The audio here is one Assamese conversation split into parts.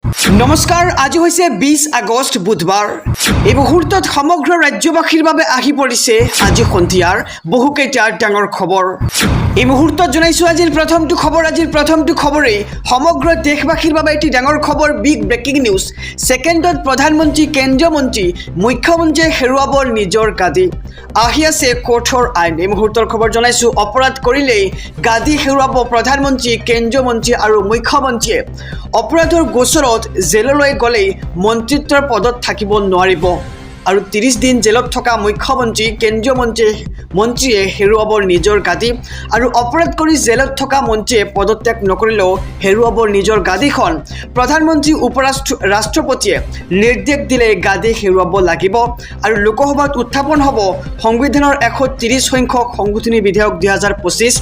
নমস্কাৰ, আজি হৈছে 20 আগষ্ট বুধবাৰ। এই মুহূৰ্তত সমগ্ৰ ৰাজ্যবাসীৰ বাবে আহি পৰিছে আজি সন্ধিয়াৰ বহুকেইটা ডাঙৰ খবৰ। এই মুহূৰ্তত জনাইছো আজিৰ প্ৰথমটো খবৰে সমগ্ৰ দেশবাসীৰ বাবে এটি ডাঙৰ খবৰ, বিগ ব্ৰেকিং নিউজ। ছেকেণ্ডত প্ৰধানমন্ত্ৰী, কেন্দ্ৰীয় মন্ত্ৰী, মুখ্যমন্ত্ৰীয়ে হেৰুৱাব নিজৰ গাদী। আহি আছে কঠোৰ আইন। এই মুহূৰ্তৰ খবৰ জনাইছো, অপৰাধ কৰিলেই গাদী হেৰুৱাব প্ৰধানমন্ত্ৰী, কেন্দ্ৰীয় মন্ত্ৰী আৰু মুখ্যমন্ত্ৰীয়ে। অপৰাধৰ গোচৰত জেললৈ গ'লেই মন্ত্ৰিত্বৰ পদত থাকিব নোৱাৰিব আৰু 30 দিন জেলত থকা মুখ্যমন্ত্ৰী, কেন্দ্ৰীয় মন্ত্ৰীয়ে হেৰুৱাব নিজৰ গাদী আৰু অপৰাধ কৰি জেলত থকা মন্ত্ৰীয়ে পদত্যাগ নকৰিলেও হেৰুৱাব নিজৰ গাদীখন। প্ৰধানমন্ত্ৰী, ৰাষ্ট্ৰপতিয়ে নিৰ্দেশ দিলে গাদী হেৰুৱাব লাগিব আৰু লোকসভাত উত্থাপন হ'ব সংবিধানৰ 130 সংখ্যক সংশোধনী বিধেয়ক 2025।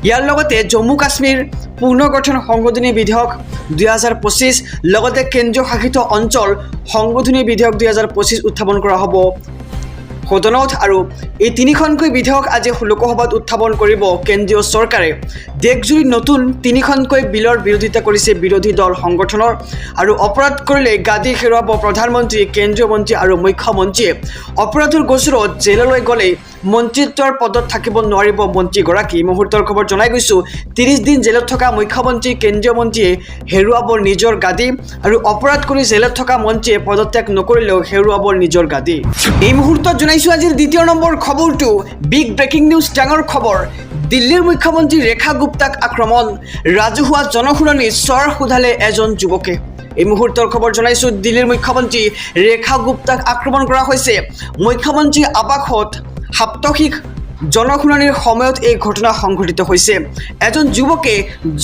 ইয়াৰ লগতে জম্মু কাশ্মীৰ পুনৰ্গঠন সংশোধনী বিধেয়ক 2025, লগতে কেন্দ্ৰীয় শাসিত অঞ্চল সংশোধনী বিধেয়ক 2025 উত্থাপন কৰা হ'ব সদনত। আৰু এই তিনিখনকৈ বিধেয়ক আজি লোকসভাত উত্থাপন কৰিব কেন্দ্ৰীয় চৰকাৰে। দেশজুৰি নতুন 3খনকৈ বিলৰ বিৰোধিতা কৰিছে বিৰোধী দল সংগঠনৰ। আৰু অপৰাধ কৰিলে গাদী হেৰুৱাব প্ৰধানমন্ত্ৰী, কেন্দ্ৰীয় মন্ত্ৰী আৰু মুখ্যমন্ত্ৰীয়ে। অপৰাধৰ গোচৰত জেললৈ গ'লেই মন্ত্ৰিত্বৰ পদত থাকিব নোৱাৰিব মন্ত্ৰীগৰাকী। মুহূৰ্তৰ খবৰ জনাই গৈছোঁ, 30 দিন জেলত থকা মুখ্যমন্ত্ৰী, কেন্দ্ৰীয় মন্ত্ৰীয়ে হেৰুৱাব নিজৰ গাদী আৰু অপৰাধ কৰি জেলত থকা মন্ত্ৰীয়ে পদত্যাগ নকৰিলেও হেৰুৱাব নিজৰ গাদী। এই মুহূৰ্তত জনাইছোঁ আজিৰ 2 নম্বৰ খবৰটো, বিগ ব্ৰেকিং নিউজ, ডাঙৰ খবৰ। দিল্লীৰ মুখ্যমন্ত্ৰী ৰেখা গুপ্তাক আক্ৰমণ, ৰাজহুৱা জনশুনানিত স্বৰ সোধালে এজন যুৱকে। এই মুহূৰ্তৰ খবৰ জনাইছোঁ, দিল্লীৰ মুখ্যমন্ত্ৰী ৰেখা গুপ্তাক আক্ৰমণ কৰা হৈছে। মুখ্যমন্ত্ৰী আৱাসত সাপ্তাহিক জনশুনানিৰ সময়ত এই ঘটনা সংঘটিত হৈছে। এজন যুৱকে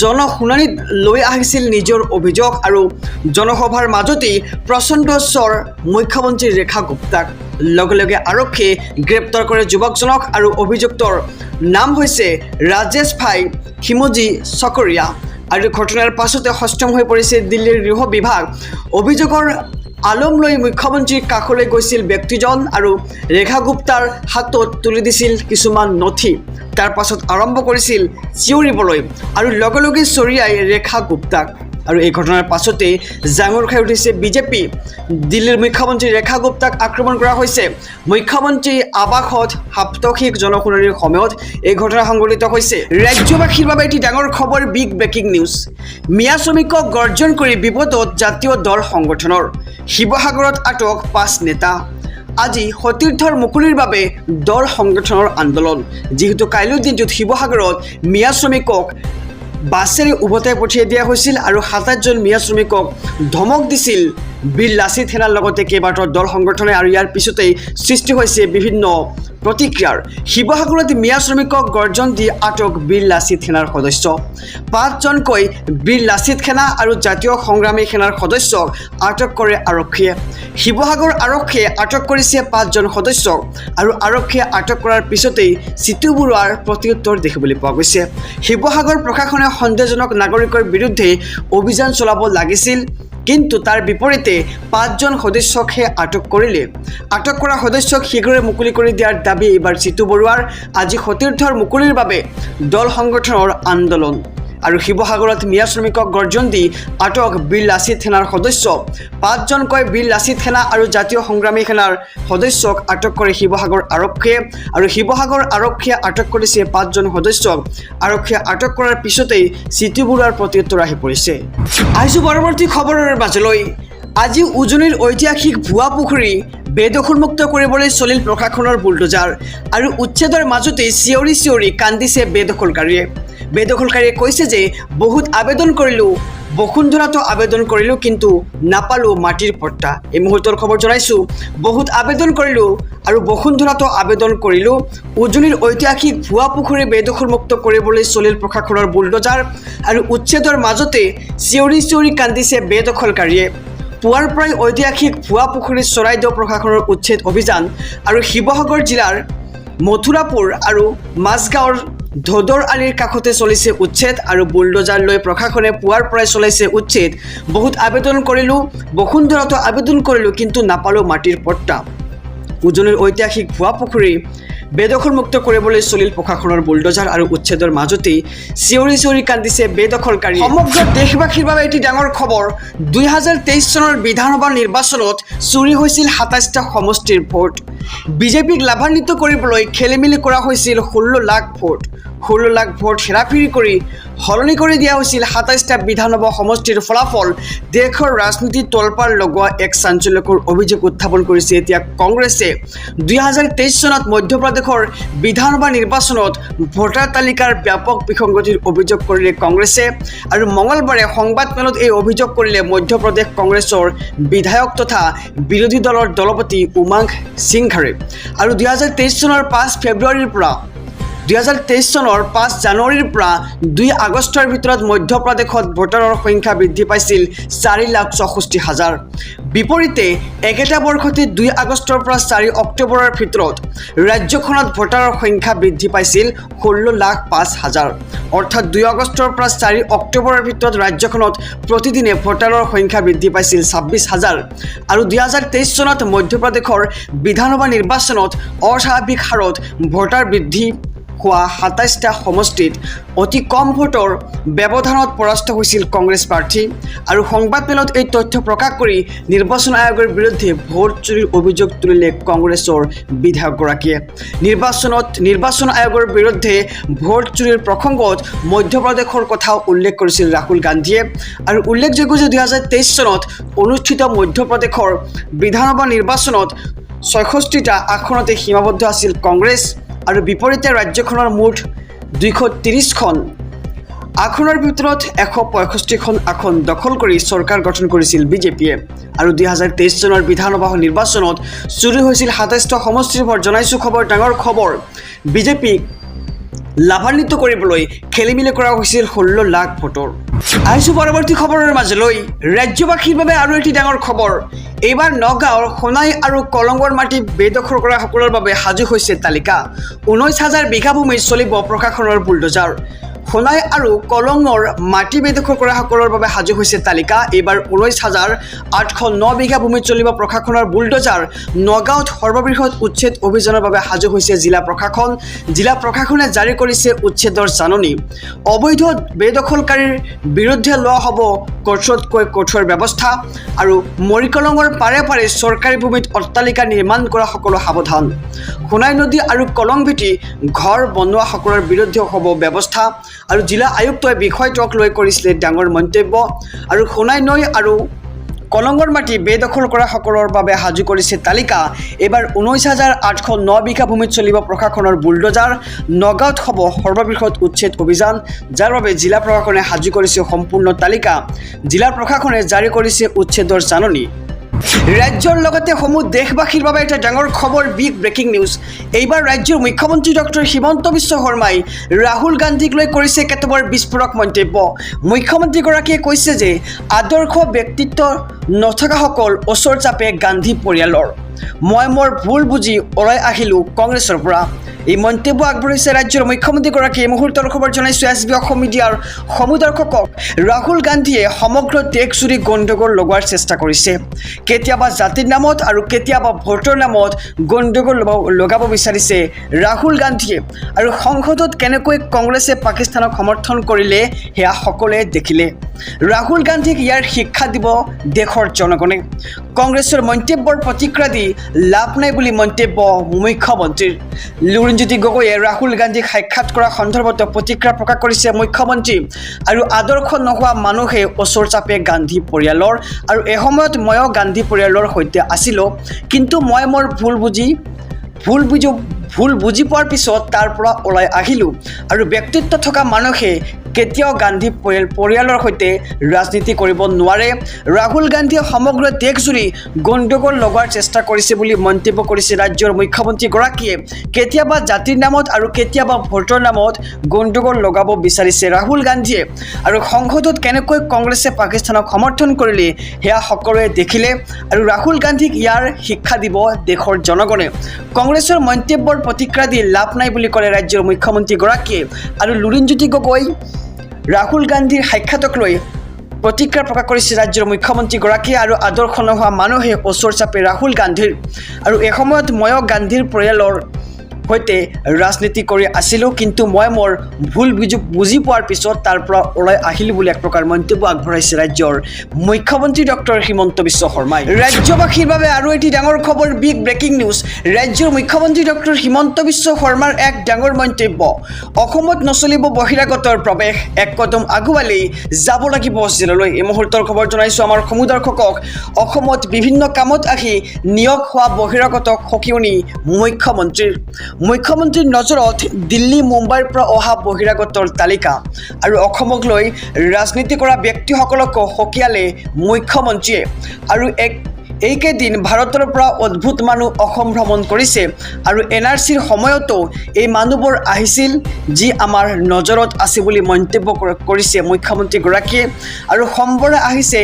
জনশুনানিত লৈ আহিছিল নিজৰ অভিযোগ আৰু জনসভাৰ মাজতেই প্ৰচণ্ড স্বৰ মুখ্যমন্ত্ৰী ৰেখা গুপ্তাক। লগে লগে আৰক্ষীয়ে গ্ৰেপ্তাৰ কৰে যুৱকজনক আৰু অভিযুক্তৰ নাম হৈছে ৰাজেশ ভাই হিমজি চকৰীয়া। আৰু ঘটনাৰ পাছতে সষ্টম হৈ পৰিছে দিল্লীৰ গৃহ বিভাগ। অভিযোগৰ আলম লৈ মুখ্যমন্ত্ৰীৰ কাষলৈ গৈছিল ব্যক্তিজন আৰু ৰেখা গুপ্তাৰ হাতত তুলি দিছিল কিছুমান নথি। তাৰ পাছত আৰম্ভ কৰিছিল চিঞৰিবলৈ আৰু লগে লগে চৰিয়াই ৰেখা গুপ্তাক। আৰু এই ঘটনাৰ পাছতেই জাঙুৰ খাই উঠিছে বিজেপি। দিল্লীৰ মুখ্যমন্ত্ৰী ৰেখা গুপ্তাক আক্ৰমণ কৰা হৈছে। মুখ্যমন্ত্ৰী আৱাসত সাপ্তাহিক জনশুনানিৰ সময়ত এই ঘটনা সংঘটিত হৈছে। ৰাজ্যবাসীৰ বাবে এটি ডাঙৰ খবৰ, বিগ ব্ৰেকিং নিউজ। মিয়া শ্ৰমিকক গৰ্জন কৰি বিপদত জাতীয় দল সংগঠনৰ। শিৱসাগৰত আটক 5 নেতা। আজি সতীৰ্থৰ মুকলিৰ বাবে দল সংগঠনৰ আন্দোলন। যিহেতু কাইলৈৰ দিনটোত শিৱসাগৰত মিয়া শ্ৰমিকক বাছেৰে উভতাই পঠিয়াই দিয়া হৈছিল আৰু 27জন মিয়া শ্ৰমিকক ধমক দিছিল বীৰ লাচিত সেনাৰ লগতে কেইবাটাও দল সংগঠনে। আৰু ইয়াৰ পিছতেই সৃষ্টি হৈছে বিভিন্ন প্ৰতিক্ৰিয়াৰ। শিৱসাগৰত মিয়া শ্ৰমিকক গৰ্জন দি আটক বীৰ লাচিত সেনাৰ সদস্য। 5জনকৈ বীৰ লাচিত সেনা আৰু জাতীয় সংগ্ৰামী সেনাৰ সদস্যক আটক কৰে আৰক্ষীয়ে। শিৱসাগৰ আৰক্ষীয়ে আটক কৰিছে 5জন সদস্যক আৰু আৰক্ষীয়ে আটক কৰাৰ পিছতেই চিতু বৰুৱাৰ প্ৰত্যুত্তৰ দেখিবলৈ পোৱা গৈছে। শিৱসাগৰ প্ৰশাসনে সন্দেহজনক নাগৰিকৰ বিৰুদ্ধে অভিযান চলাব লাগিছিল, কিন্তু তাৰ বিপৰীতে 5জন সদস্যকহে আটক কৰিলে। আটক কৰা সদস্যক শীঘ্ৰে মুকলি কৰি দিয়াৰ দাবী এইবাৰ চিতু বৰুৱাৰ। আজি সতীৰ্থৰ মুকলিৰ বাবে দল সংগঠনৰ আন্দোলন। আৰু শিৱসাগৰত মিয়া শ্ৰমিকক গৰ্জন দি আটক বীৰ লাচিত সেনাৰ সদস্য। 5জনকৈ বীৰ লাচিত সেনা আৰু জাতীয় সংগ্ৰামী সেনাৰ সদস্যক আটক কৰে শিৱসাগৰ আৰক্ষীয়ে। আৰু শিৱসাগৰ আৰক্ষীয়ে আটক কৰিছে 5জন সদস্যক। আৰক্ষীয়ে আটক কৰাৰ পিছতেই চিতু বৰুৱাৰ প্ৰত্যুত্তৰ আহি পৰিছে। আহিছোঁ পৰৱৰ্তী খবৰৰ মাজলৈ। আজি উজনিৰ ঐতিহাসিক ভুৱা পুখুৰী বেদখলমুক্ত কৰিবলৈ চলিল প্ৰশাসনৰ বুলডোজাৰ আৰু উচ্ছেদৰ মাজতেই চিঞৰি চিঞৰি কান্দিছে বেদখলকাৰীয়ে। বেদখলকাৰীয়ে কৈছে যে বহুত আবেদন কৰিলোঁ, বসুন্ধৰাতো আবেদন কৰিলোঁ, কিন্তু নাপালোঁ মাটিৰ পট্টা। এই মুহূৰ্তৰ খবৰ জনাইছোঁ, বহুত আবেদন কৰিলোঁ আৰু বসুন্ধৰাতো আবেদন কৰিলোঁ। উজনিৰ ঐতিহাসিক ভুৱা পুখুৰী বেদখলমুক্ত কৰিবলৈ চলিল প্ৰশাসনৰ বুলডোজাৰ আৰু উচ্ছেদৰ মাজতে চিঞৰি চিঞৰি কান্দিছে বেদখলকাৰীয়ে। পুৱাৰ পৰাই ঐতিহাসিক ভুৱা পুখুৰী চৰাইদেউ প্ৰশাসনৰ উচ্ছেদ অভিযান আৰু শিৱসাগৰ জিলাৰ মথুৰাপুৰ আৰু মাজগাঁৱৰ ধোদৰ আলিৰ কাষতে চলিছে উচ্ছেদ আৰু বুলডোজাৰ লৈ প্ৰশাসনে পুৱাৰ পৰাই চলাইছে উচ্ছেদ। বহুত আবেদন কৰিলোঁ, বসুন্ধৰাতো আবেদন কৰিলোঁ, কিন্তু নাপালোঁ মাটিৰ পট্টা। উজনিৰ ঐতিহাসিক ভুৱা পুখুৰী বেদখলমুক্ত কৰিবলৈ চলিল প্ৰশাসনৰ বুলডোজাৰ আৰু উচ্ছেদৰ মাজতেই চিঞৰি চিঞৰি কান্দিছে বেদখলকাৰী। সমগ্ৰ দেশবাসীৰ বাবে এটি ডাঙৰ খবৰ। 2023 চনৰ বিধানসভা নিৰ্বাচনত চুৰি হৈছিল 27টা সমষ্টিৰ ভোট। বিজেপিক লাভান্বিত কৰিবলৈ খেলিমেলি কৰা হৈছিল 16 লাখ ভোট। 16 লাখ ভোট হেৰাফেৰি কৰি সলনি কৰি দিয়া হৈছিল 27টা বিধানসভা সমষ্টিৰ ফলাফল। দেশৰ ৰাজনীতিত তলপাৰ লগোৱা এক চাঞ্চল্যকৰ অভিযোগ উত্থাপন কৰিছে এতিয়া কংগ্ৰেছে। 2023 চনত মধ্যপ্ৰদেশৰ বিধানসভা নিৰ্বাচনত ভোটাৰ তালিকাৰ ব্যাপক বিসংগতিৰ অভিযোগ কৰিলে কংগ্ৰেছে আৰু মঙলবাৰে সংবাদমেলত এই অভিযোগ কৰিলে মধ্যপ্ৰদেশ কংগ্ৰেছৰ বিধায়ক তথা বিৰোধী দলৰ দলপতি উমাং সিংঘাৰে। আৰু 2023 চনৰ 5 ফেব্ৰুৱাৰীৰ পৰা 5 জানুৱাৰীৰ পৰা 2 আগষ্টৰ ভিতৰত মধ্যপ্ৰদেশত ভোটাৰৰ সংখ্যা বৃদ্ধি পাইছিল 4,64,000। বিপৰীতে একেটা বৰ্ষতে 2 আগষ্টৰ পৰা 4 অক্টোবৰৰ ভিতৰত ৰাজ্যখনত ভোটাৰৰ সংখ্যা বৃদ্ধি পাইছিল 16,05,000। অৰ্থাৎ 2 আগষ্টৰ পৰা 4 অক্টোবৰৰ ভিতৰত ৰাজ্যখনত প্ৰতিদিনে ভোটাৰৰ সংখ্যা বৃদ্ধি পাইছিল 26,000। আৰু 2023 চনত মধ্যপ্ৰদেশৰ বিধানসভা নিৰ্বাচনত অস্বাভাৱিক হাৰত ভোটাৰ বৃদ্ধি হোৱা 27টা সমষ্টিত অতি কম ভোটৰ ব্যৱধানত পৰাস্ত হৈছিল কংগ্ৰেছ প্ৰাৰ্থী। আৰু সংবাদমেলত এই তথ্য প্ৰকাশ কৰি নিৰ্বাচন আয়োগৰ বিৰুদ্ধে ভোট চুৰিৰ অভিযোগ তুলিলে কংগ্ৰেছৰ বিধায়কগৰাকীয়ে। নিৰ্বাচন আয়োগৰ বিৰুদ্ধে ভোট চুৰিৰ প্ৰসংগত মধ্যপ্ৰদেশৰ কথাও উল্লেখ কৰিছিল ৰাহুল গান্ধীয়ে। আৰু উল্লেখযোগ্য যে 2023 চনত অনুষ্ঠিত মধ্যপ্ৰদেশৰ বিধানসভা নিৰ্বাচনত 66টা আসনতে সীমাবদ্ধ আছিল কংগ্ৰেছ। আৰু বিপৰীতে ৰাজ্যখনৰ মুঠ 230খন আসনৰ ভিতৰত 165খন আসন দখল কৰি চৰকাৰ গঠন কৰিছিল বিজেপিয়ে। আৰু 2023 চনৰ বিধানসভা নিৰ্বাচনত চুৰি হৈছিল 27টা সমষ্টিৰ ভোট। জনাইছোঁ খবৰ, ডাঙৰ খবৰ। বিজেপিক লাভান্বিত কৰিবলৈ খেলিমেলি কৰা হৈছিল 16 লাখ ভোটৰ। আহিছোঁ পৰৱৰ্তী খবৰৰ মাজলৈ। ৰাজ্যবাসীৰ বাবে আৰু এটি ডাঙৰ খবৰ। এইবাৰ নগাঁৱৰ সোণাই আৰু কলঙৰ মাটি বেদখল কৰা সকলৰ বাবে সাজু হৈছে তালিকা। 19,000 বিঘা ভূমিত চলিব প্ৰশাসনৰ বুলডোজাৰ। সোণাই আৰু কলঙৰ মাটি বেদখল কৰা সকলৰ বাবে সাজু হৈছে তালিকা। এইবাৰ 19,809 বিঘা ভূমিত চলিব প্ৰশাসনৰ বুলডোজাৰ। নগাঁৱত সৰ্ববৃহৎ উচ্ছেদ অভিযানৰ বাবে সাজু হৈছে জিলা প্ৰশাসন। জিলা প্ৰশাসনে জাৰি কৰিছে উচ্ছেদৰ জাননী। অবৈধ বেদখলকাৰীৰ বিৰুদ্ধে লোৱা হ'ব কঠোৰতকৈ কঠোৰ ব্যৱস্থা। আৰু মৰিকলঙৰ পাৰে পাৰে চৰকাৰী ভূমিত অট্টালিকা নিৰ্মাণ কৰা সকলো সাৱধান। সোণাই নদী আৰু কলং ভেটি ঘৰ বনোৱা সকলৰ বিৰুদ্ধে হ'ব ব্যৱস্থা। আৰু জিলা আয়ুক্তই বিষয়টোক লৈ কৰিছিলে ডাঙৰ মন্তব্য। আৰু সোণাই নৈ আৰু কলঙৰ মাটি বেদখল কৰা সকলৰ বাবে সাজু কৰিছে তালিকা। এইবাৰ 19,809 বিঘা ভূমিত চলিব প্ৰশাসনৰ বুলডোজাৰ। নগাঁৱত হ'ব সৰ্ববৃহৎ উচ্ছেদ অভিযান, যাৰ বাবে জিলা প্ৰশাসনে সাজু কৰিছে সম্পূৰ্ণ তালিকা। জিলা প্ৰশাসনে জাৰি কৰিছে উচ্ছেদৰ জাননী। ৰাজ্যৰ লগতে সমূহ দেশবাসীৰ বাবে এটা ডাঙৰ খবৰ, বিগ ব্ৰেকিং নিউজ। এইবাৰ ৰাজ্যৰ মুখ্যমন্ত্ৰী ডক্টৰ হিমন্ত বিশ্ব শৰ্মাই ৰাহুল গান্ধীক লৈ কৰিছে কেতবোৰ বিস্ফোৰক মন্তব্য। মুখ্যমন্ত্ৰীগৰাকীয়ে কৈছে যে আদৰ্শ ব্যক্তিত্ব নথকাসকল ওচৰ চাপে গান্ধী পৰিয়ালৰ। মই মোৰ ভুল বুজি ওলাই আহিলোঁ কংগ্ৰেছৰ পৰা। এই মন্তব্য আগবঢ়াইছে ৰাজ্যৰ মুখ্যমন্ত্ৰীগৰাকীয়ে। মুহূৰ্তৰ খবৰ জনাইছোঁ SB অসম মিডিয়াৰ সমূহ দৰ্শকক। ৰাহুল গান্ধীয়ে সমগ্ৰ দেশজুৰি গণ্ডগোল লগোৱাৰ চেষ্টা কৰিছে। কেতিয়াবা জাতিৰ নামত আৰু কেতিয়াবা ভোটৰ নামত গণ্ডগোল লগাব বিচাৰিছে ৰাহুল গান্ধীয়ে। আৰু সংসদত কেনেকৈ কংগ্ৰেছে পাকিস্তানক সমৰ্থন কৰিলে সেয়া সকলোৱে দেখিলে। ৰাহুল গান্ধীক ইয়াৰ শিক্ষা দিব দেশৰ জনগণে। কংগ্ৰেছৰ মন্তব্যৰ প্ৰতিক্ৰিয়া দি লাভ নাই বুলি মন্তব্য মুখ্যমন্ত্ৰীৰ। লুৰিণজ্যোতি গগৈয়ে ৰাহুল গান্ধীক সাক্ষাৎ কৰা সন্দৰ্ভত প্ৰতিক্ৰিয়া প্ৰকাশ কৰিছে মুখ্যমন্ত্ৰী। আৰু আদৰ্শ নোহোৱা মানুহে ওচৰ চাপে গান্ধী পৰিয়ালৰ। আৰু এসময়ত ময়ো গান্ধী পৰিয়ালৰ সৈতে আছিলোঁ, কিন্তু মই মোৰ ভুল বুজি পোৱাৰ পিছত তাৰ পৰা ওলাই আহিলোঁ। আৰু ব্যক্তিত্ব থকা মানুহে কেতিয়াও গান্ধী পৰিয়ালৰ সৈতে ৰাজনীতি কৰিব নোৱাৰে। ৰাহুল গান্ধীয়ে সমগ্ৰ দেশজুৰি গণ্ডগোল লগোৱাৰ চেষ্টা কৰিছে বুলি মন্তব্য কৰিছে ৰাজ্যৰ মুখ্যমন্ত্ৰীগৰাকীয়ে। কেতিয়াবা জাতিৰ নামত আৰু কেতিয়াবা ভোটৰ নামত গণ্ডগোল লগাব বিচাৰিছে ৰাহুল গান্ধীয়ে। আৰু সংসদত কেনেকৈ কংগ্ৰেছে পাকিস্তানক সমৰ্থন কৰিলে সেয়া সকলোৱে দেখিলে। আৰু ৰাহুল গান্ধীক ইয়াৰ শিক্ষা দিব দেশৰ জনগণে। কংগ্ৰেছৰ মন্তব্যৰ প্ৰতিক্ৰিয়া দি লাভ নাই বুলি ক'লে ৰাজ্যৰ মুখ্যমন্ত্ৰীগৰাকীয়ে। আৰু লুৰিণজ্যোতি গগৈ ৰাহুল গান্ধীৰ সাক্ষাতক লৈ প্ৰতিক্ৰিয়া প্ৰকাশ কৰিছে ৰাজ্যৰ মুখ্যমন্ত্ৰীগৰাকীয়ে। আৰু আদৰ্শ নোহোৱা মানুহে ওচৰ চাপে ৰাহুল গান্ধীৰ। আৰু এসময়ত ময়ো গান্ধীৰ পৰিয়ালৰ সৈতে ৰাজনীতি কৰি আছিলোঁ, কিন্তু মই মোৰ ভুল বুজি পোৱাৰ পিছত তাৰ পৰা ওলাই আহিলোঁ বুলি এক প্ৰকাৰ মন্তব্য আগবঢ়াইছে ৰাজ্যৰ মুখ্যমন্ত্ৰী ডক্টৰ হিমন্ত বিশ্ব শৰ্মাই। ৰাজ্যবাসীৰ বাবে আৰু এটি ডাঙৰ খবৰ, বিগ ব্ৰেকিং নিউজ। ৰাজ্যৰ মুখ্যমন্ত্ৰী ডক্টৰ হিমন্ত বিশ্ব শৰ্মাৰ এক ডাঙৰ মন্তব্য। অসমত নচলিব বহিৰাগতৰ প্ৰৱেশ, এক কদম আগুৱালি যাব লাগিব জেললৈ। এই মুহূৰ্তৰ খবৰ জনাইছোঁ আমাৰ সমূহ দৰ্শকক। অসমত বিভিন্ন কামত আহি নিয়োগ হোৱা বহিৰাগতক সকিয়নি মুখ্যমন্ত্ৰীৰ নজৰত দিল্লী মুম্বাইৰ পৰা অহা বহিৰাগতৰ তালিকা আৰু অসমক লৈ ৰাজনীতি কৰা ব্যক্তিসকলকো সকিয়ালে মুখ্যমন্ত্ৰীয়ে। আৰু এইকেইদিন ভাৰতৰ পৰা অদ্ভুত মানুহ অসম ভ্ৰমণ কৰিছে আৰু NRCৰ সময়তো এই মানুহবোৰ আহিছিল, যি আমাৰ নজৰত আছে বুলি মন্তব্য কৰিছে মুখ্যমন্ত্ৰীগৰাকীয়ে। আৰু সোমবাৰে আহিছে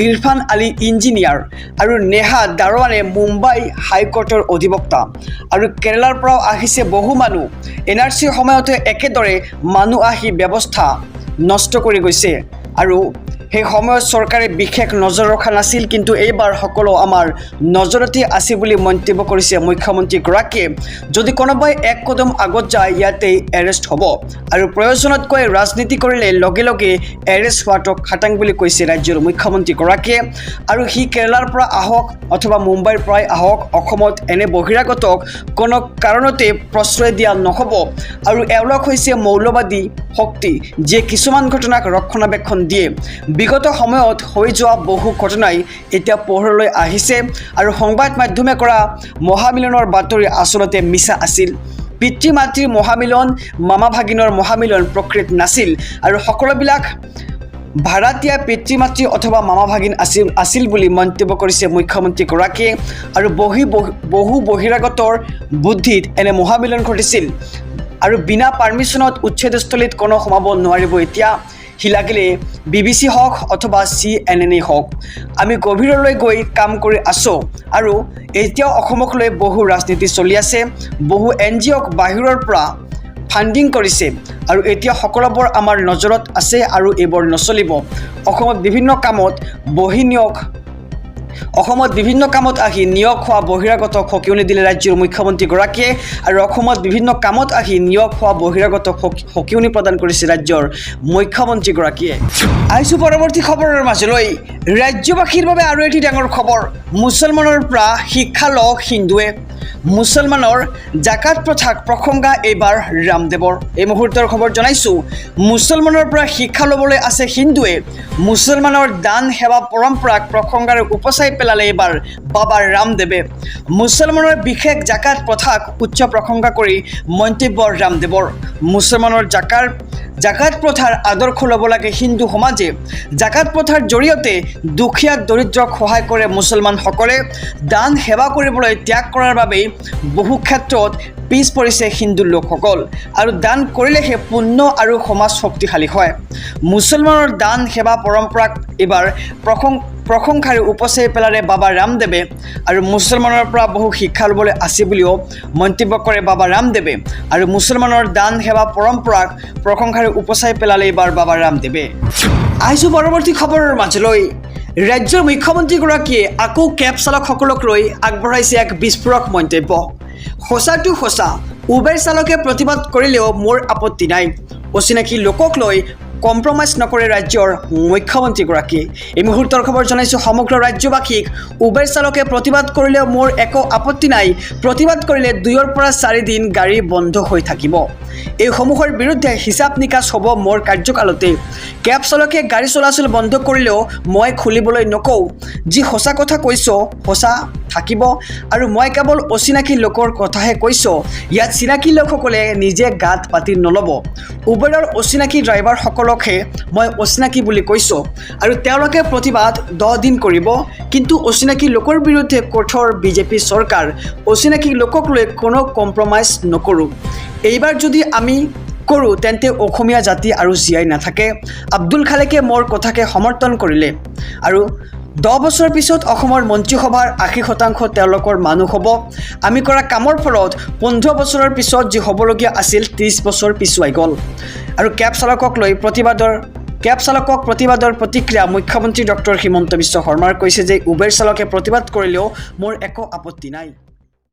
ইৰফান আলী ইঞ্জিনিয়াৰ আৰু নেহা দাৰৱানে মুম্বাই হাইকোৰ্টৰ অধিবক্তা। আৰু কেৰালাৰ পৰাও আহিছে বহু মানুহ। NRCৰ সময়তে একেদৰে মানুহ আহি ব্যৱস্থা নষ্ট কৰি গৈছে আৰু সেই সময়ত চৰকাৰে বিশেষ নজৰ ৰখা নাছিল, কিন্তু এইবাৰ সকলো আমাৰ নজৰতে আছে বুলি মন্তব্য কৰিছে মুখ্যমন্ত্ৰীগৰাকীয়ে। যদি কোনোবাই এক কদম আগত যায় ইয়াতেই এৰেষ্ট হ'ব আৰু প্ৰয়োজনতকৈ ৰাজনীতি কৰিলে লগে লগে এৰেষ্ট হোৱাটো খাটাং বুলি কৈছে ৰাজ্যৰ মুখ্যমন্ত্ৰীগৰাকীয়ে। আৰু সি কেৰালাৰ পৰা আহক অথবা মুম্বাইৰ পৰাই আহক, অসমত এনে বহিৰাগতক কোনো কাৰণতে প্ৰশ্ৰয় দিয়া নহ'ব। আৰু এওঁলোক হৈছে মৌলবাদী শক্তি, যিয়ে কিছুমান ঘটনাক ৰক্ষণাবেক্ষণ দিয়ে। বিগত সময়ত হৈ যোৱা বহু ঘটনাই এতিয়া পোহৰলৈ আহিছে আৰু সংবাদ মাধ্যমে কৰা মহামিলনৰ বাতৰি আচলতে মিছা আছিল। পিতৃ মাতৃৰ মহামিলন, মামা ভাগিনৰ মহামিলন প্ৰকৃত নাছিল আৰু সকলোবিলাক ভাড়াতীয়া পিতৃ মাতৃ অথবা মামা ভাগিন আছিল বুলি মন্তব্য কৰিছে মুখ্যমন্ত্ৰীগৰাকীয়ে। আৰু বহু বহিৰাগতৰ বুদ্ধিত এনে মহামিলন ঘটিছিল আৰু বিনা পাৰ্মিশ্যনত উচ্ছেদস্থলীত কোনো সোমাব নোৱাৰিব। এতিয়া সি লাগিলে BBC হওক অথবা CNN হওক, আমি গভীৰলৈ গৈ কাম কৰি আছোঁ আৰু এতিয়াও অসমক লৈ বহু ৰাজনীতি চলি আছে। বহু NGOক বাহিৰৰ পৰা ফাণ্ডিং কৰিছে আৰু এতিয়া সকলোবোৰ আমাৰ নজৰত আছে আৰু এইবোৰ নচলিব। অসমত বিভিন্ন কামত আহি নিয়োগ হোৱা বহিৰাগতক সকিয়নি দিলে ৰাজ্যৰ মুখ্যমন্ত্ৰীগৰাকীয়ে। আৰু অসমত বিভিন্ন কামত আহি নিয়োগ হোৱা বহিৰাগতক সকিয়নি প্ৰদান কৰিছে ৰাজ্যৰ মুখ্যমন্ত্ৰীগৰাকীয়ে। আহিছোঁ পৰৱৰ্তী খবৰৰ মাজলৈ। ৰাজ্যবাসীৰ বাবে আৰু এটি ডাঙৰ খবৰ, মুছলমানৰ পৰা শিক্ষা লওক হিন্দুৱে। মুছলমানৰ জাকাত প্ৰথাক প্ৰসংগা এইবাৰ ৰামদেৱৰ। এই মুহূৰ্তৰ খবৰ জনাইছোঁ, মুছলমানৰ পৰা শিক্ষা ল'বলৈ আছে হিন্দুৱে। মুছলমানৰ দান সেৱা পৰম্পৰাক প্ৰসংগাৰে উপচাই পেলালে এইবাৰ বাবা ৰামদেৱে। মুছলমানৰ বিশেষ জাকাত প্ৰথাক উচ্চ প্ৰশংসা কৰি মন্তব্য ৰামদেৱৰ। মুছলমানৰ জাকাত প্ৰথাৰ আদৰ্শ ল'ব লাগে হিন্দু সমাজে। জাকাত প্ৰথাৰ জৰিয়তে দুখীয়া দৰিদ্ৰক সহায় কৰে মুছলমানসকলে। দান সেৱা কৰিবলৈ ত্যাগ কৰাৰ বাবেই বহু ক্ষেত্ৰত পিছ পৰিছে হিন্দু লোকসকল আৰু দান কৰিলেহে পুণ্য আৰু সমাজ শক্তিশালী হয়। মুছলমানৰ দান সেৱা পৰম্পৰাক এইবাৰ প্ৰশংসাৰে উপচাই পেলালে বাবা ৰামদেৱে আৰু মুছলমানৰ পৰা বহু শিক্ষা ল'বলৈ আছে বুলিও মন্তব্য কৰে বাবা ৰামদেৱে। আৰু মুছলমানৰ দান সেৱা পৰম্পৰাক প্ৰশংসাৰে উপচাই পেলালে এইবাৰ বাবা ৰামদেৱে। আহিছোঁ পৰৱৰ্তী খবৰৰ মাজলৈ। ৰাজ্যৰ মুখ্যমন্ত্ৰীগৰাকীয়ে আকৌ কেব চালকসকলক লৈ আগবঢ়াইছে এক বিস্ফোৰক মন্তব্য। সঁচাটো সঁচা, উবেৰ চালকে প্ৰতিবাদ কৰিলেও মোৰ আপত্তি নাই। অচিনাকি লোকক লৈ কম্প্ৰমাইজ নকৰে ৰাজ্যৰ মুখ্যমন্ত্ৰীগৰাকীয়ে। এই মুহূৰ্তৰ খবৰ জনাইছোঁ সমগ্ৰ ৰাজ্যবাসীক। উবেৰ চালকে প্ৰতিবাদ কৰিলেও মোৰ একো আপত্তি নাই। প্ৰতিবাদ কৰিলে 2 পৰা 4 দিন গাড়ী বন্ধ হৈ থাকিব। এইসমূহৰ বিৰুদ্ধে হিচাপ নিকাচ হ'ব মোৰ কাৰ্যকালতে। কেব চালকে গাড়ী চলাচল বন্ধ কৰিলেও মই খুলিবলৈ নকওঁ। যি সঁচা কথা কৈছোঁ সঁচা থাকিব আৰু মই কেৱল অচিনাকি লোকৰ কথাহে কৈছোঁ। ইয়াত চিনাকি লোকসকলে নিজে গাত পাতি নল'ব। উবেৰৰ অচিনাকি ড্ৰাইভাৰসকলকহে মই অচিনাকি বুলি কৈছোঁ আৰু তেওঁলোকে প্ৰতিবাদ 10 দিন কৰিব, কিন্তু অচিনাকি লোকৰ বিৰুদ্ধে কঠোৰ BJP চৰকাৰ। অচিনাকি লোকক লৈ কোনো কম্প্ৰমাইজ নকৰোঁ। এইবাৰ যদি আমি কৰোঁ তেন্তে অসমীয়া জাতি আৰু জীয়াই নাথাকে। আব্দুল খালেকে মোৰ কথাকে সমৰ্থন কৰিলে আৰু 10 বছৰ পিছত অসমৰ মন্ত্ৰীসভাৰ 80% তেওঁলোকৰ মানুহ হ'ব। আমি কৰা কামৰ ফলত 15 বছৰৰ পিছত যি হ'বলগীয়া আছিল 30 বছৰ পিছুৱাই গ'ল। আৰু কেব চালকক প্ৰতিবাদৰ প্ৰতিক্ৰিয়া মুখ্যমন্ত্ৰী ডক্টৰ হিমন্ত বিশ্ব শৰ্মাৰ কৈছে যে উবেৰ চালকে প্ৰতিবাদ কৰিলেও মোৰ একো আপত্তি নাই।